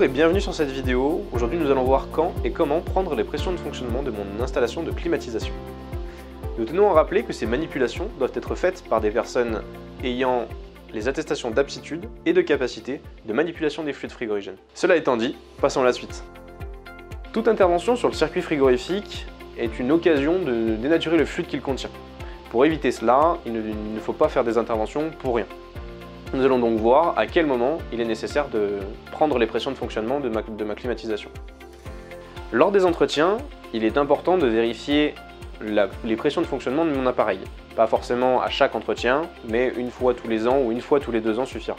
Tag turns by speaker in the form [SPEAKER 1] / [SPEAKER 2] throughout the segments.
[SPEAKER 1] Bonjour et bienvenue sur cette vidéo. Aujourd'hui nous allons voir quand et comment prendre les pressions de fonctionnement de mon installation de climatisation. Nous tenons à rappeler que ces manipulations doivent être faites par des personnes ayant les attestations d'aptitude et de capacité de manipulation des fluides frigorigènes. Cela étant dit, passons à la suite. Toute intervention sur le circuit frigorifique est une occasion de dénaturer le fluide qu'il contient. Pour éviter cela, il ne faut pas faire des interventions pour rien. Nous allons donc voir à quel moment il est nécessaire de prendre les pressions de fonctionnement de ma climatisation. Lors des entretiens, il est important de vérifier les pressions de fonctionnement de mon appareil. Pas forcément à chaque entretien, mais une fois tous les ans ou une fois tous les 2 ans suffira.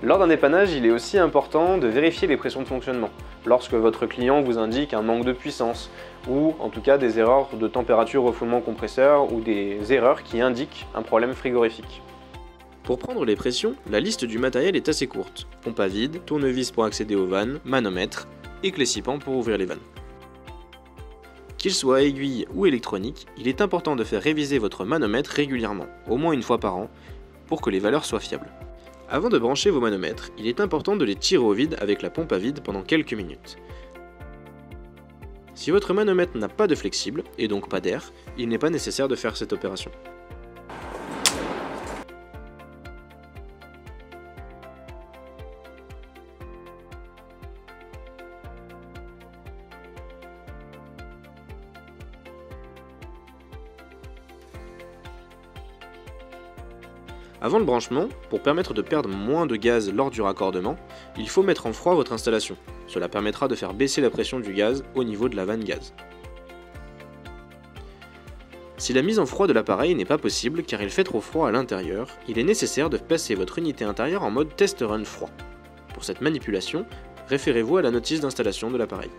[SPEAKER 1] Lors d'un dépannage, il est aussi important de vérifier les pressions de fonctionnement, lorsque votre client vous indique un manque de puissance, ou en tout cas des erreurs de température refoulement compresseur, ou des erreurs qui indiquent un problème frigorifique. Pour prendre les pressions, la liste du matériel est assez courte. Pompe à vide, tournevis pour accéder aux vannes, manomètre et clé-scipan pour ouvrir les vannes. Qu'il soit aiguille ou électronique, il est important de faire réviser votre manomètre régulièrement, au moins une fois par an, pour que les valeurs soient fiables. Avant de brancher vos manomètres, il est important de les tirer au vide avec la pompe à vide pendant quelques minutes. Si votre manomètre n'a pas de flexible, et donc pas d'air, il n'est pas nécessaire de faire cette opération. Avant le branchement, pour permettre de perdre moins de gaz lors du raccordement, il faut mettre en froid votre installation. Cela permettra de faire baisser la pression du gaz au niveau de la vanne gaz. Si la mise en froid de l'appareil n'est pas possible car il fait trop froid à l'intérieur, il est nécessaire de passer votre unité intérieure en mode test run froid. Pour cette manipulation, référez-vous à la notice d'installation de l'appareil.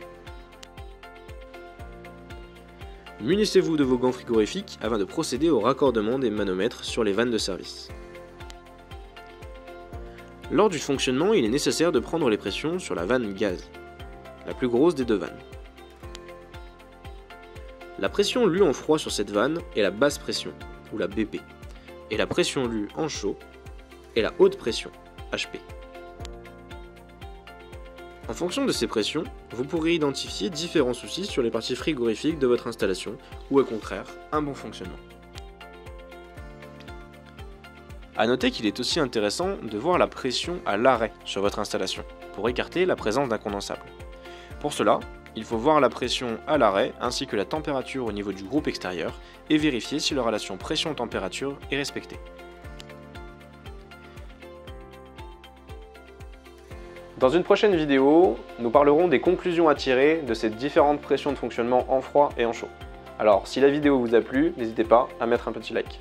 [SPEAKER 1] Munissez-vous de vos gants frigorifiques afin de procéder au raccordement des manomètres sur les vannes de service. Lors du fonctionnement, il est nécessaire de prendre les pressions sur la vanne gaz, la plus grosse des 2 vannes. La pression lue en froid sur cette vanne est la basse pression, ou la BP, et la pression lue en chaud est la haute pression, HP. En fonction de ces pressions, vous pourrez identifier différents soucis sur les parties frigorifiques de votre installation, ou au contraire, un bon fonctionnement. A noter qu'il est aussi intéressant de voir la pression à l'arrêt sur votre installation, pour écarter la présence d'un condensable. Pour cela, il faut voir la pression à l'arrêt ainsi que la température au niveau du groupe extérieur et vérifier si la relation pression-température est respectée. Dans une prochaine vidéo, nous parlerons des conclusions à tirer de ces différentes pressions de fonctionnement en froid et en chaud. Alors si la vidéo vous a plu, n'hésitez pas à mettre un petit like.